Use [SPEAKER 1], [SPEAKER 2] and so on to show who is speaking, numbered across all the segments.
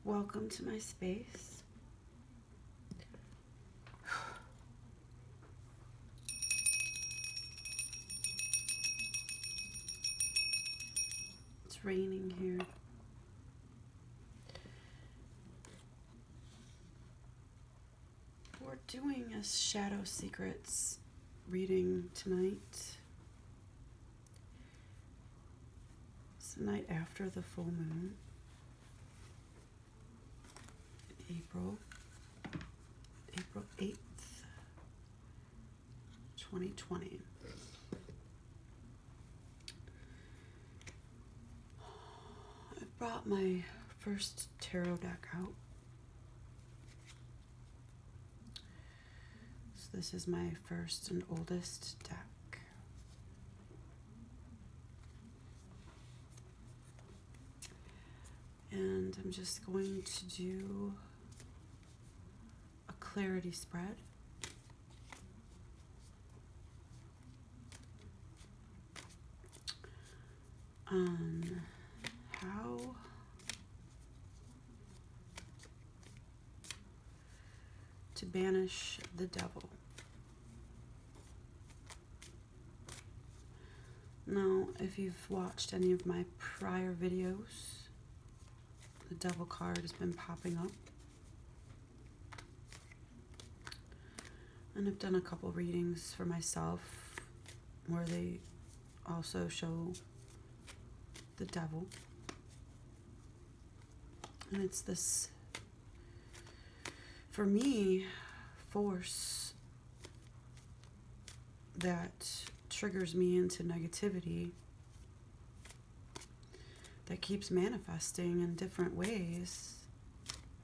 [SPEAKER 1] Welcome to my space. It's raining here. We're doing a Shadow Secrets reading tonight. It's the night after the full moon. April 8th, 2020. I brought my first tarot deck out. So this is my first and oldest deck. And I'm just going to do a clarity spread. On how to banish the devil. Now, if you've watched any of my prior videos, the devil card has been popping up. And I've done a couple readings for myself where they also show the devil. And it's this, for me, force that triggers me into negativity, that keeps manifesting in different ways,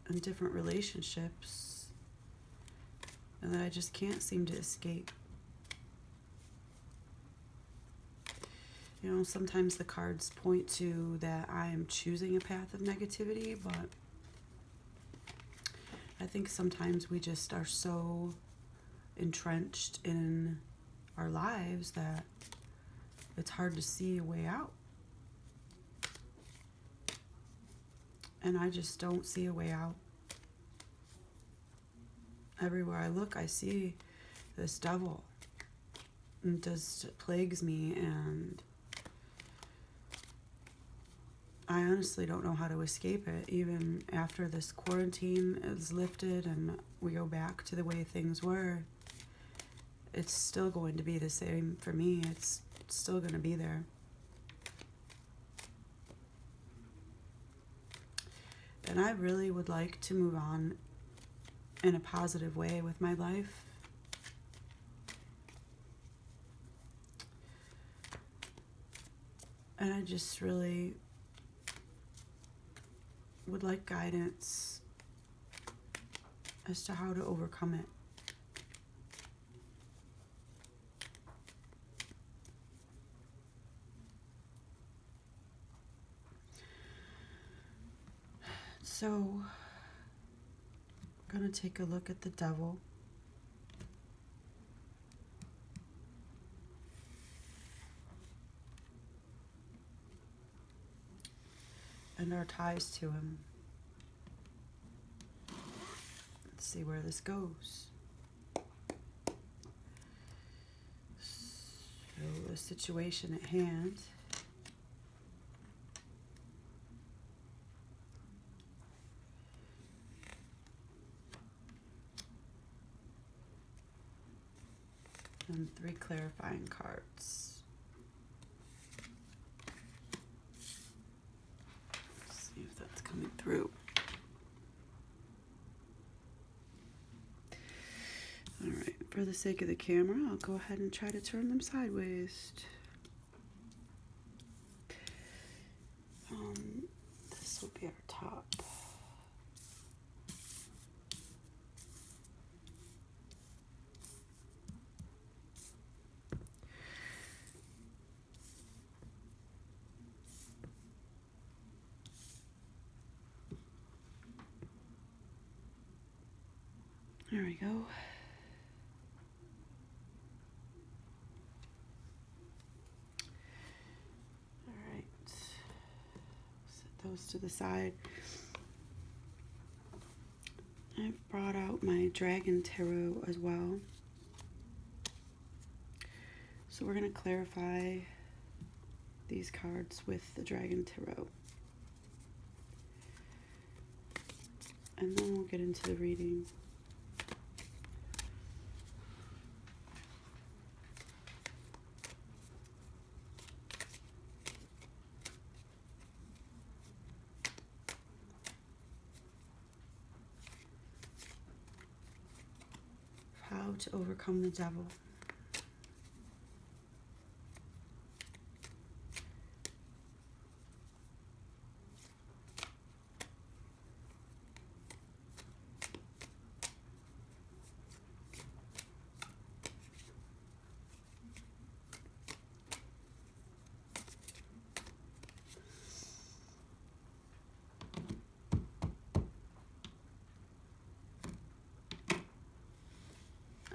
[SPEAKER 1] in different relationships, and that I just can't seem to escape. You know, sometimes the cards point to that I am choosing a path of negativity, but I think sometimes we just are so entrenched in our lives that it's hard to see a way out. And I just don't see a way out. Everywhere I look, I see this devil. It just plagues me, and I honestly don't know how to escape it. Even after this quarantine is lifted and we go back to the way things were, it's still going to be the same for me. It's still going to be there. And I really would like to move on in a positive way with my life. And I just really would like guidance as to how to overcome it. So, I'm going to take a look at the devil. And our ties to him. Let's see where this goes. So, the situation at hand. And 3 clarifying cards. Let's see if that's coming through. All right, for the sake of the camera, I'll go ahead and try to turn them sideways. This will be our top. There we go. All right. Set those to the side. I've brought out my Dragon Tarot as well. So we're going to clarify these cards with the Dragon Tarot. And then we'll get into the reading. How to overcome the devil.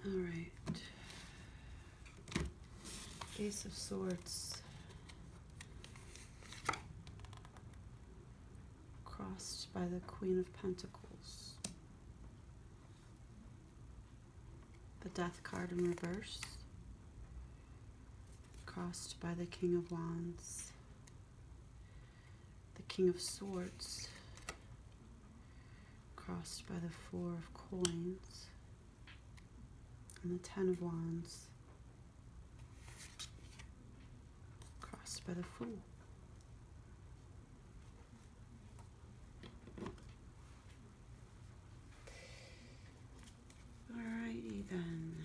[SPEAKER 1] All right. Ace of Swords. Crossed by the Queen of Pentacles. The Death card in reverse. Crossed by the King of Wands. The King of Swords. Crossed by the Four of Coins. And the Ten of Wands, crossed by the Fool. Alrighty then,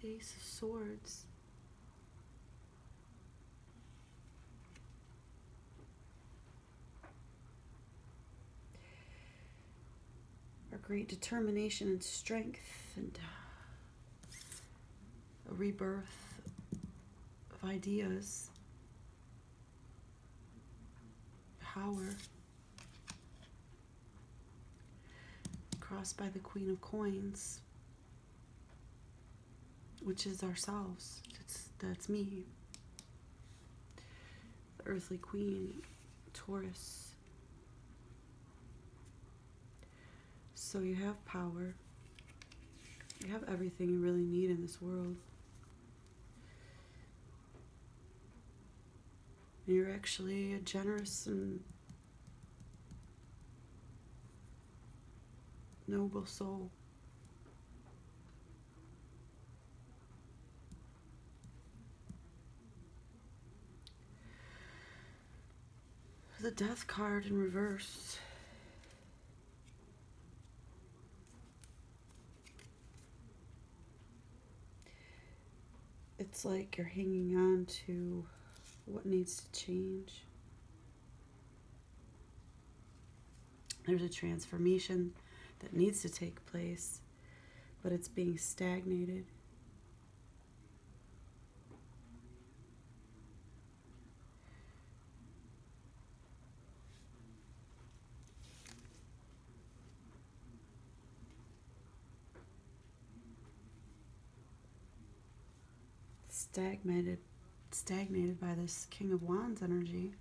[SPEAKER 1] the Ace of Swords. Our great determination and strength and a rebirth of ideas, power, crossed by the Queen of Coins, which is ourselves. That's me, the earthly queen, Taurus. So you have power, you have everything you really need in this world. You're actually a generous and noble soul. The Death card in reverse. It's like you're hanging on to what needs to change. There's a transformation that needs to take place, but it's being stagnated. Stagnated by this King of Wands energy.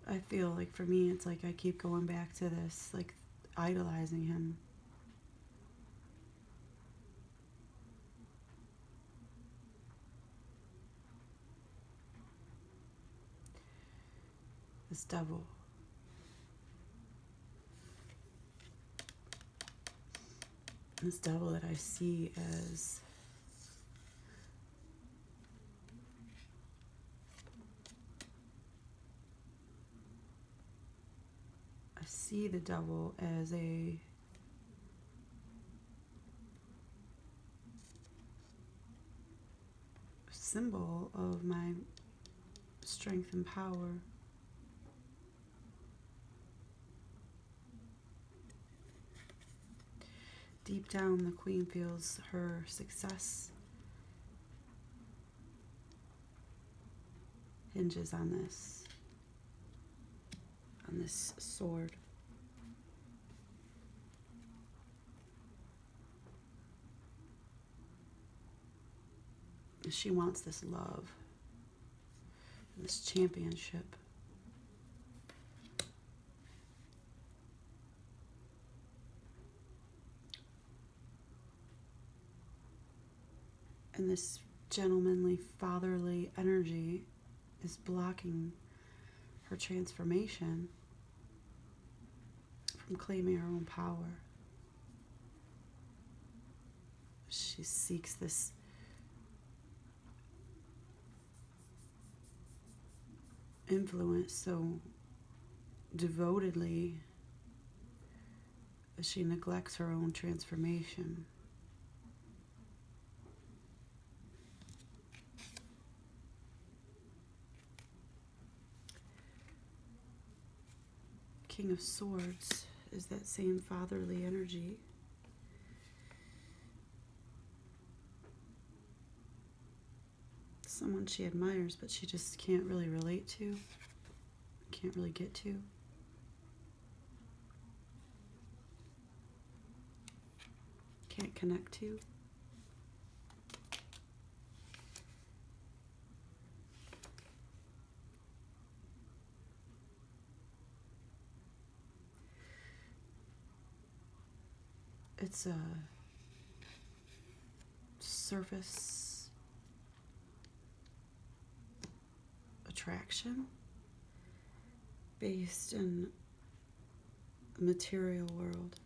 [SPEAKER 1] I feel like for me, it's like I keep going back to this, like idolizing him. This devil. This devil that I see as the devil as a symbol of my strength and power. Deep down, the Queen feels her success hinges on this sword. She wants this love, this championship. And this gentlemanly, fatherly energy is blocking her transformation from claiming her own power. She seeks this influence so devotedly that she neglects her own transformation. King of Swords is that same fatherly energy. Someone she admires, but she just can't really relate to, can't really get to. Can't connect to. It's a surface attraction based in the material world.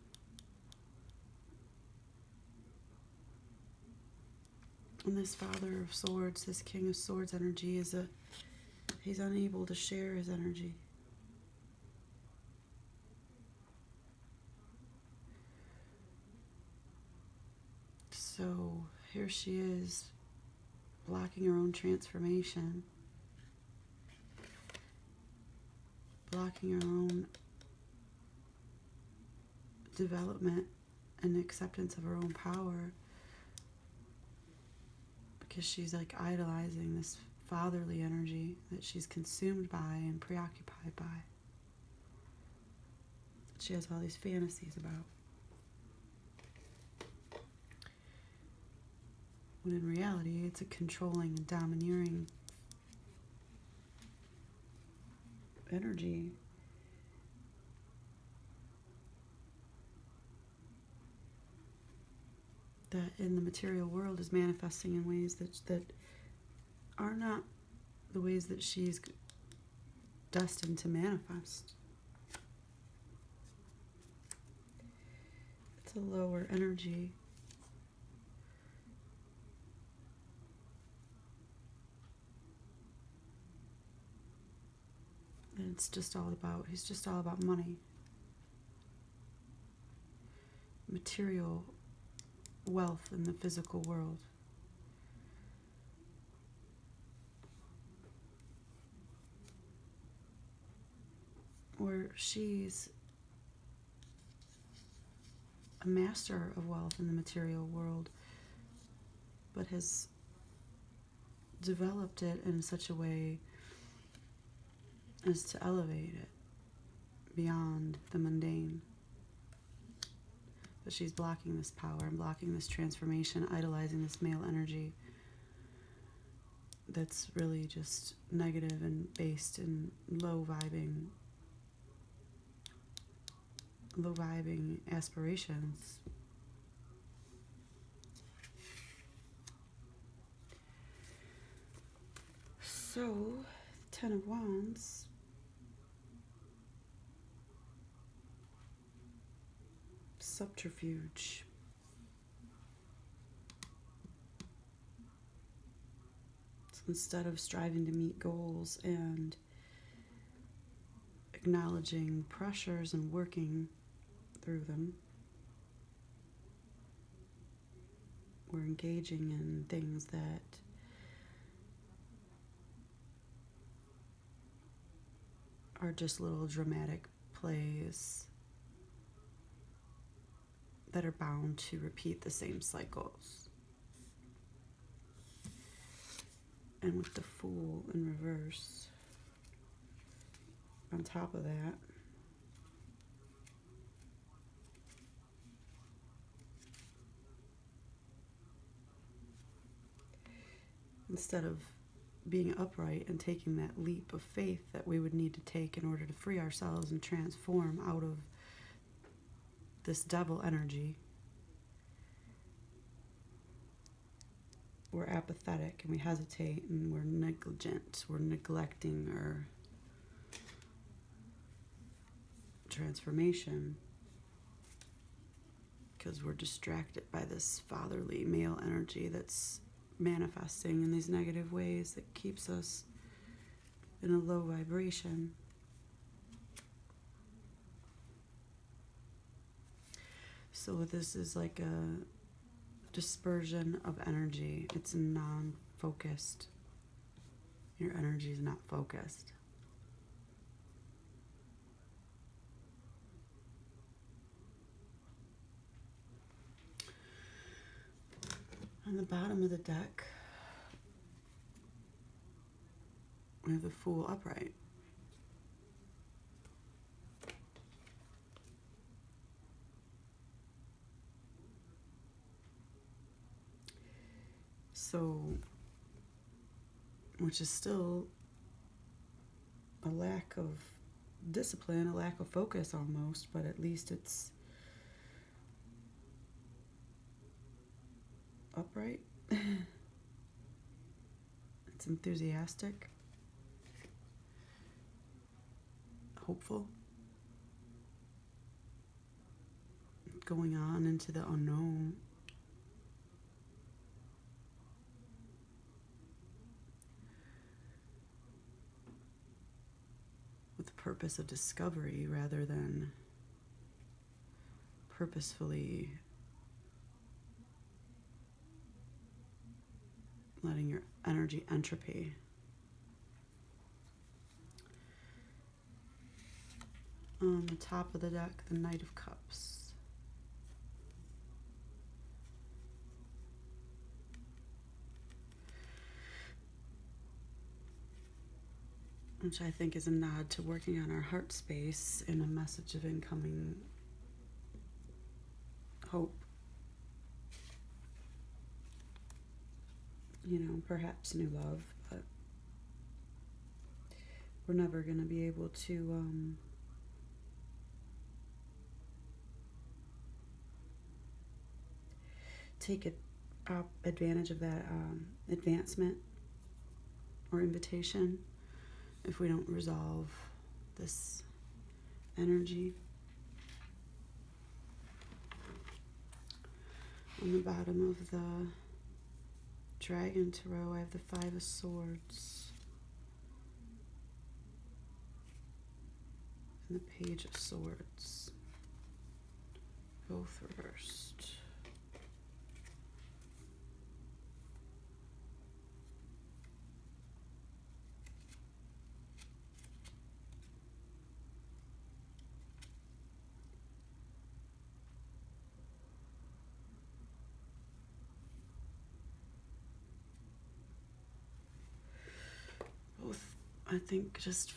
[SPEAKER 1] And this Father of Swords, this King of Swords energy he's unable to share his energy. So here she is, blocking her own transformation, blocking her own development and acceptance of her own power, because she's like idolizing this fatherly energy that she's consumed by and preoccupied by. She has all these fantasies about. When in reality, it's a controlling and domineering energy. That in the material world is manifesting in ways that are not the ways that she's destined to manifest. It's a lower energy. And it's just all about, he's just all about money. Material wealth in the physical world. Where she's a master of wealth in the material world, but has developed it in such a way as to elevate it beyond the mundane. But she's blocking this power and blocking this transformation, idolizing this male energy that's really just negative and based in low vibing aspirations. So, Ten of Wands. Subterfuge. So instead of striving to meet goals and acknowledging pressures and working through them, we're engaging in things that are just little dramatic plays that are bound to repeat the same cycles. And with the Fool in reverse, on top of that, instead of being upright and taking that leap of faith that we would need to take in order to free ourselves and transform out of this devil energy, we're apathetic and we hesitate and we're negligent. We're neglecting our transformation because we're distracted by this fatherly male energy that's manifesting in these negative ways that keeps us in a low vibration. So this is like a dispersion of energy. It's non-focused. Your energy is not focused. On the bottom of the deck, we have the Fool upright. So, which is still a lack of discipline, a lack of focus almost, but at least it's upright. It's enthusiastic, hopeful, going on into the unknown. With the purpose of discovery rather than purposefully letting your energy entropy. On the top of the deck, the Knight of Cups. Which I think is a nod to working on our heart space and a message of incoming hope. You know, perhaps new love, but we're never going to be able to take advantage of that advancement or invitation if we don't resolve this energy. On the bottom of the Dragon Tarot, I have the Five of Swords and the Page of Swords, both reversed. I think just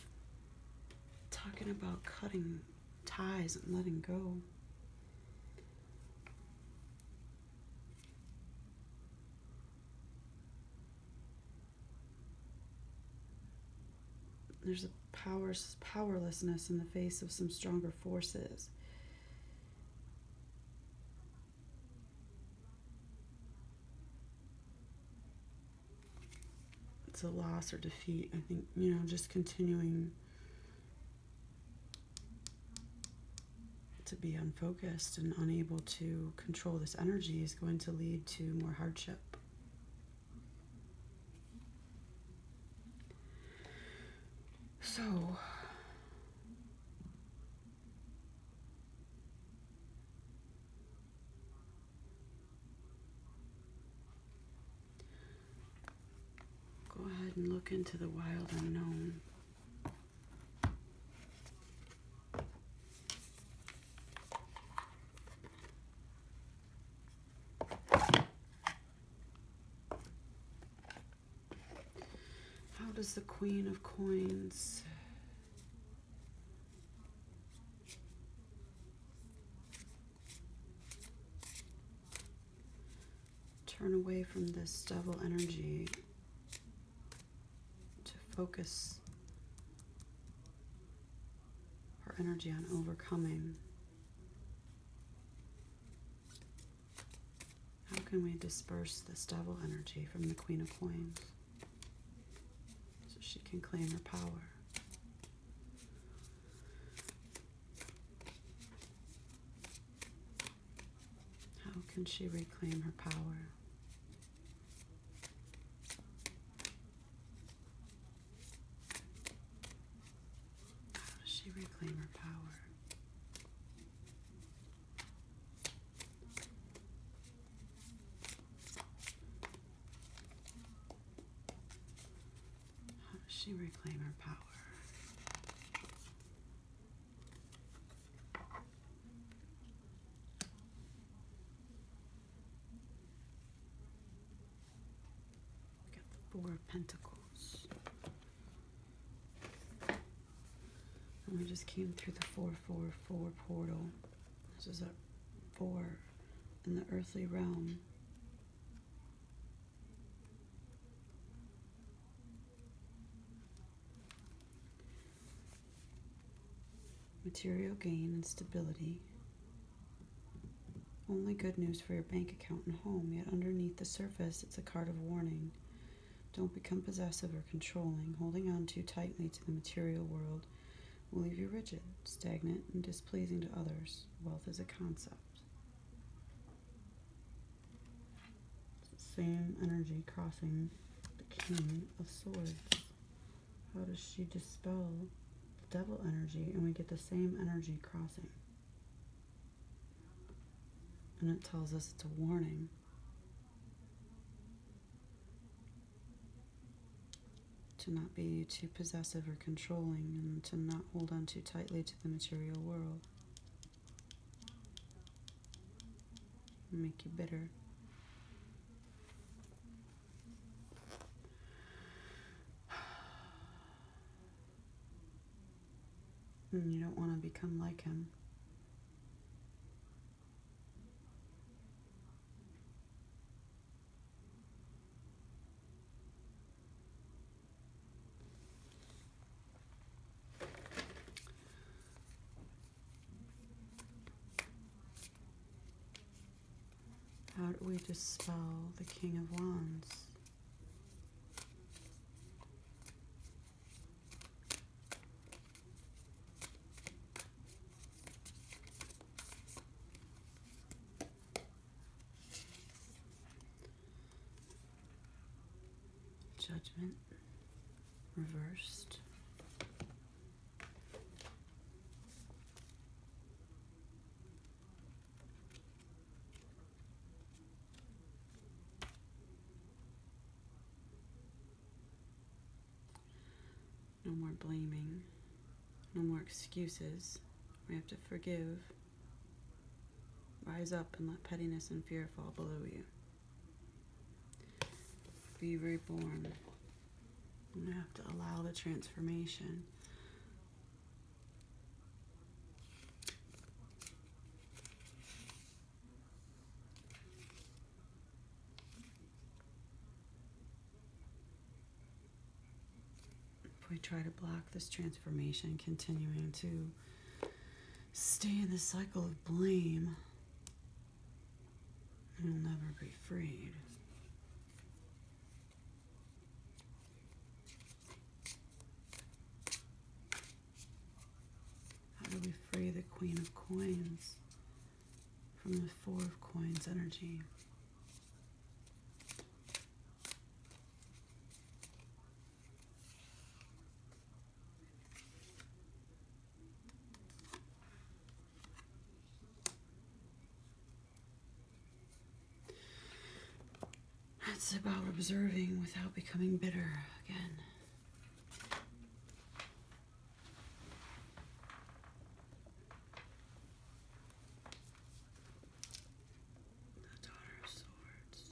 [SPEAKER 1] talking about cutting ties and letting go. There's a powerlessness in the face of some stronger forces. It's a loss or defeat. I think, you know, just continuing to be unfocused and unable to control this energy is going to lead to more hardship. So, go ahead and look into the wild unknown. How does the Queen of Coins turn away from this devil energy to focus her energy on overcoming? How can we disperse this devil energy from the Queen of Coins so she can claim her power? How can she reclaim her power? How does she reclaim her power? She reclaim her power. Got the Four of Pentacles. And we just came through the 444 portal. This is a 4 in the earthly realm. Material gain and stability. Only good news for your bank account and home, yet underneath the surface it's a card of warning. Don't become possessive or controlling. Holding on too tightly to the material world will leave you rigid, stagnant, and displeasing to others. Wealth is a concept. It's the same energy crossing the King of Swords. How does she dispel devil energy, and we get the same energy crossing? And it tells us it's a warning. To not be too possessive or controlling, and to not hold on too tightly to the material world. It'll make you bitter. And you don't want to become like him. How do we dispel the King of Wands? Judgment reversed. No more blaming. No more excuses. We have to forgive. Rise up and let pettiness and fear fall below you. Be reborn. You have to allow the transformation. If we try to block this transformation, continuing to stay in the cycle of blame, you'll never be freed. How do we free the Queen of Coins from the Four of Coins energy? It's about observing without becoming bitter again. The Daughter of Swords.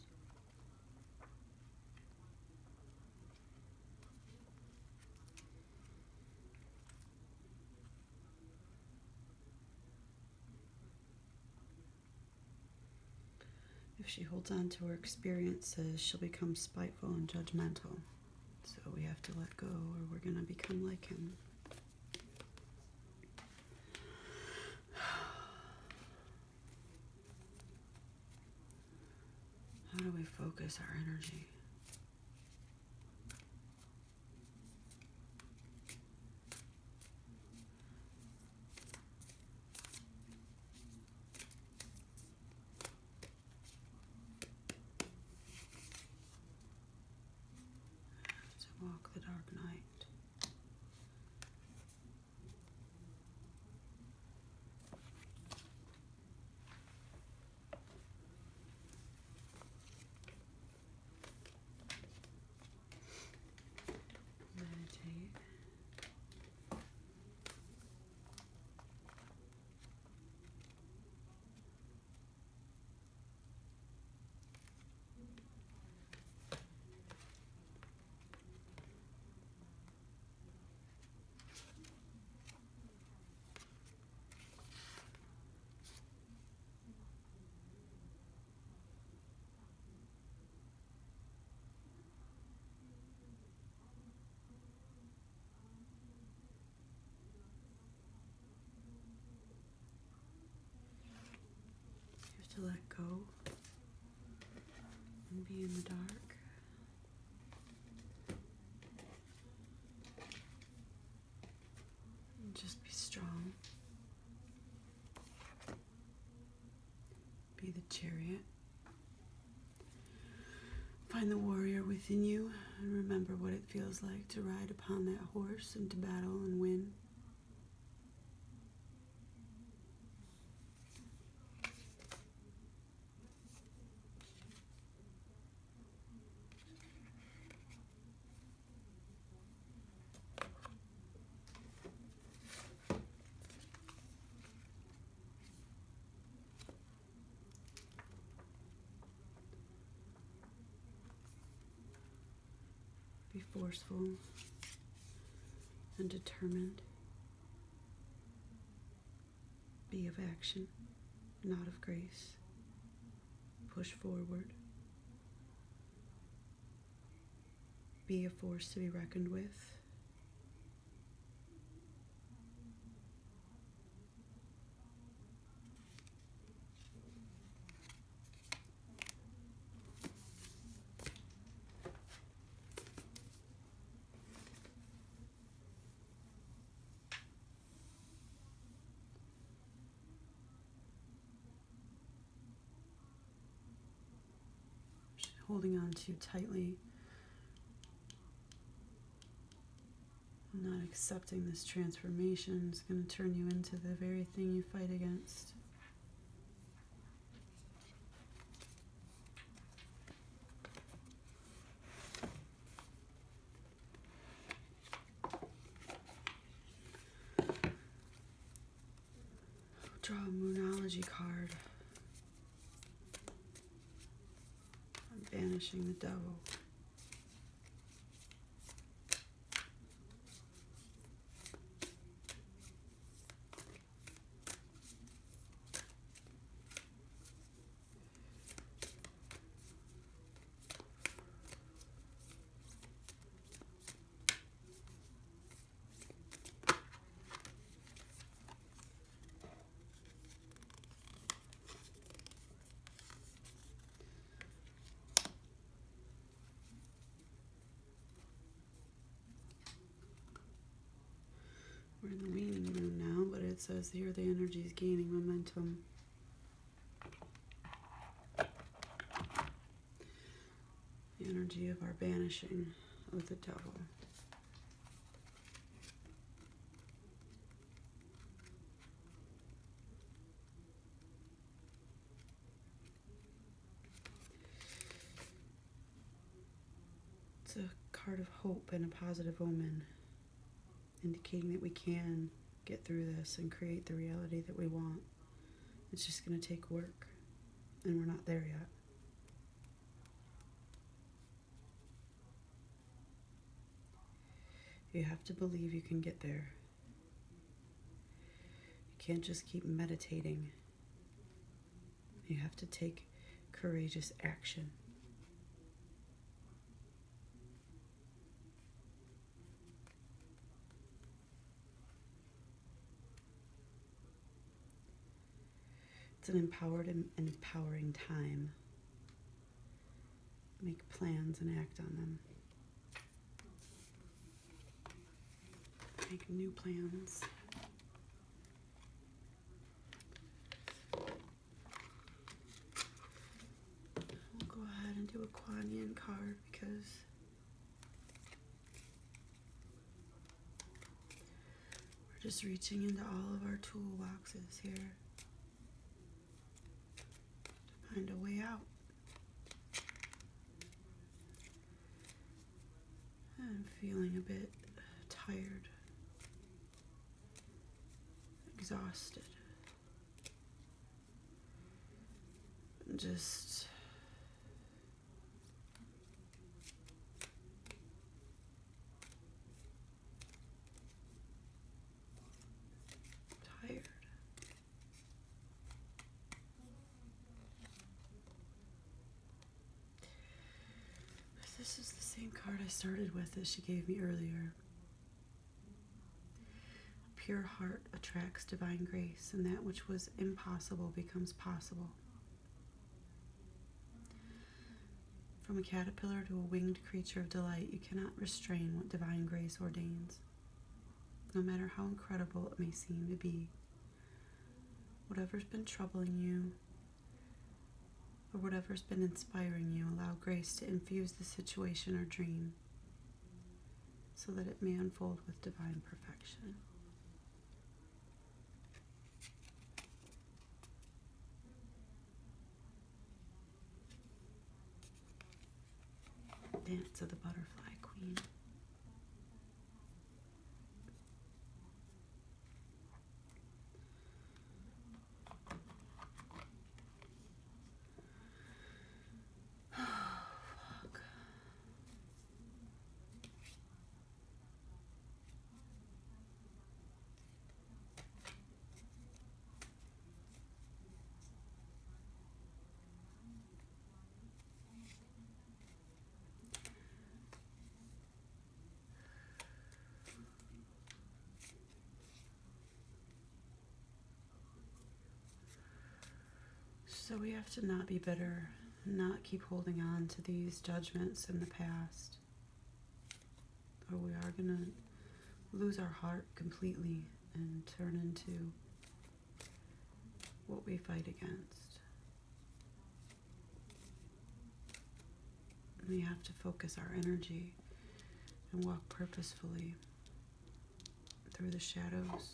[SPEAKER 1] If she holds on to her experiences, she'll become spiteful and judgmental. So we have to let go, or we're going to become like him. do we focus our energy? To walk the dark night. Meditate. You have to let go and be in the dark. And just be strong. Be the chariot. Find the warrior within you and remember what it feels like to ride upon that horse into battle and win. Be forceful and determined. Be of action, not of grace. Push forward. Be a force to be reckoned with. Holding on too tightly, not accepting this transformation is going to turn you into the very thing you fight against. Draw a Moonology card. Banishing the devil. We're in the waning moon now, but it says here the energy is gaining momentum. The energy of our banishing of the devil. It's a card of hope and a positive omen, indicating that we can get through this and create the reality that we want. It's just going to take work, and we're not there yet. You have to believe you can get there. You can't just keep meditating. You have to take courageous action. It's an empowered and empowering time. make plans and act on them. Make new plans. We'll go ahead and do a Kuan Yin card because we're just reaching into all of our toolboxes here to find a way out. I'm feeling a bit tired, exhausted, just tired. This is the same card I started with that she gave me earlier. A pure heart attracts divine grace, and that which was impossible becomes possible. From a caterpillar to a winged creature of delight, you cannot restrain what divine grace ordains, no matter how incredible it may seem to be. Whatever's been troubling you, or whatever's been inspiring you, allow grace to infuse the situation or dream so that it may unfold with divine perfection. Dance of the Butterfly Queen. So we have to not be bitter, not keep holding on to these judgments in the past, or we are going to lose our heart completely and turn into what we fight against. We have to focus our energy and walk purposefully through the shadows.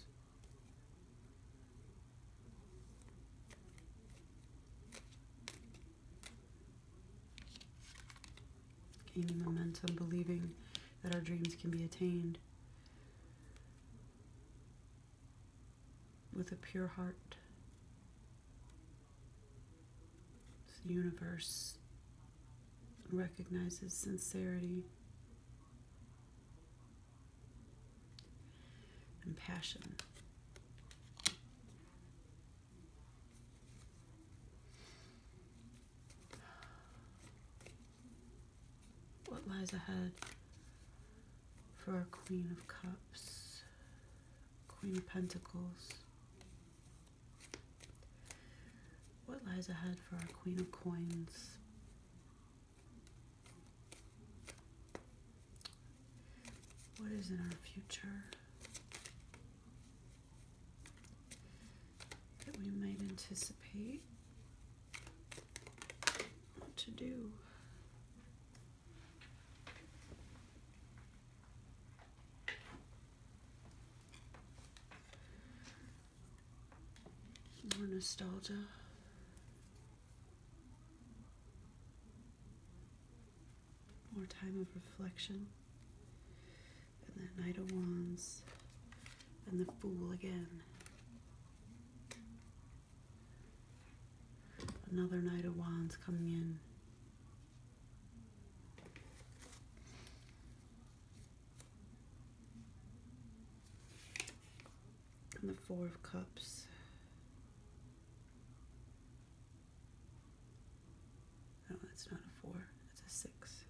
[SPEAKER 1] Gaining momentum, believing that our dreams can be attained with a pure heart. The universe recognizes sincerity and passion. What lies ahead for our Queen of Cups, Queen of Pentacles? What lies ahead for our Queen of Coins? What is in our future that we might anticipate what to do? More nostalgia. More time of reflection. And that Knight of Wands. And the Fool again. Another Knight of Wands coming in. And the Four of Cups. No, that's not a 4. It's a 6.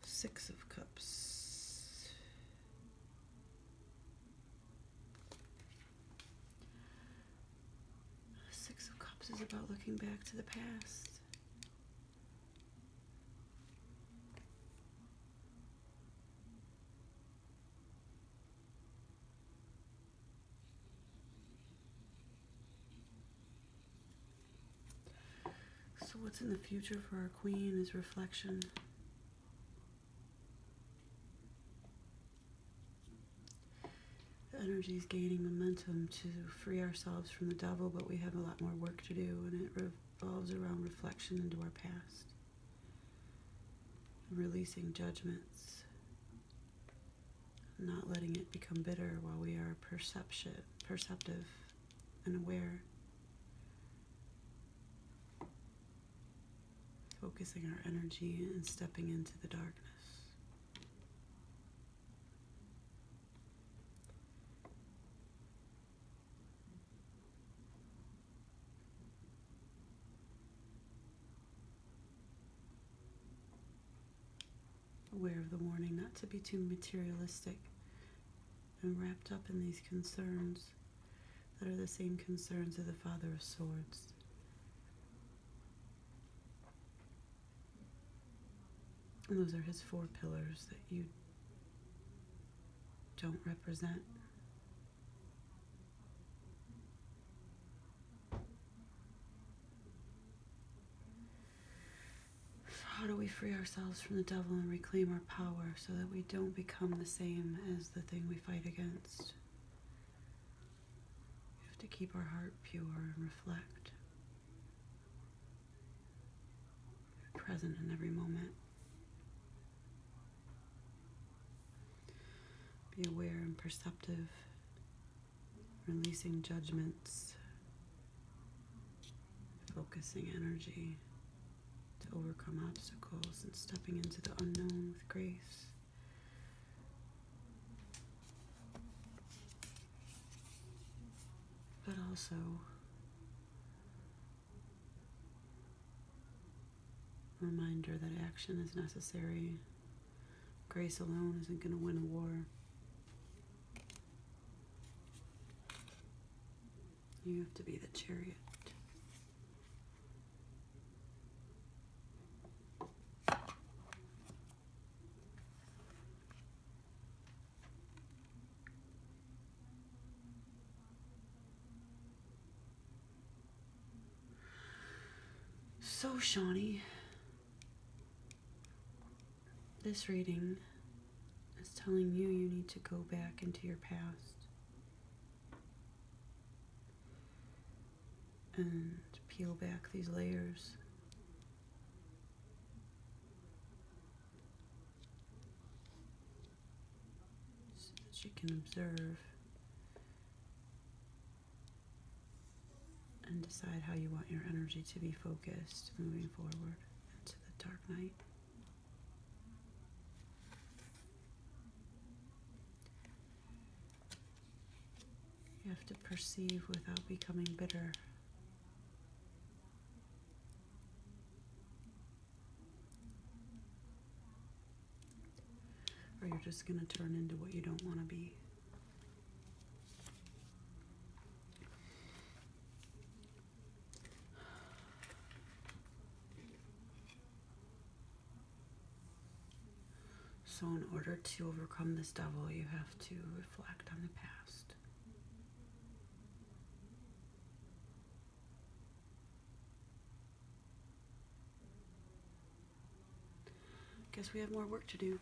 [SPEAKER 1] 6 of Cups. Six of Cups is about looking back to the past. what's in the future for our queen is reflection. The energy is gaining momentum to free ourselves from the devil, but we have a lot more work to do, and it revolves around reflection into our past and releasing judgments, not letting it become bitter while we are perceptive and aware. Focusing our energy and stepping into the darkness. Aware of the warning not to be too materialistic and wrapped up in these concerns that are the same concerns of the Father of Swords. And those are his 4 pillars that you don't represent. How do we free ourselves from the devil and reclaim our power so that we don't become the same as the thing we fight against? We have to keep our heart pure and reflect. Be present in every moment. Be aware and perceptive, releasing judgments, focusing energy to overcome obstacles and stepping into the unknown with grace. But also a reminder that action is necessary. Grace alone isn't going to win a war. You have to be the chariot. So, Shawnee, this reading is telling you need to go back into your past and peel back these layers so that you can observe and decide how you want your energy to be focused moving forward into the dark night. You have to perceive without becoming bitter. Or you're just going to turn into what you don't want to be. So in order to overcome this devil, you have to reflect on the past. Guess we have more work to do.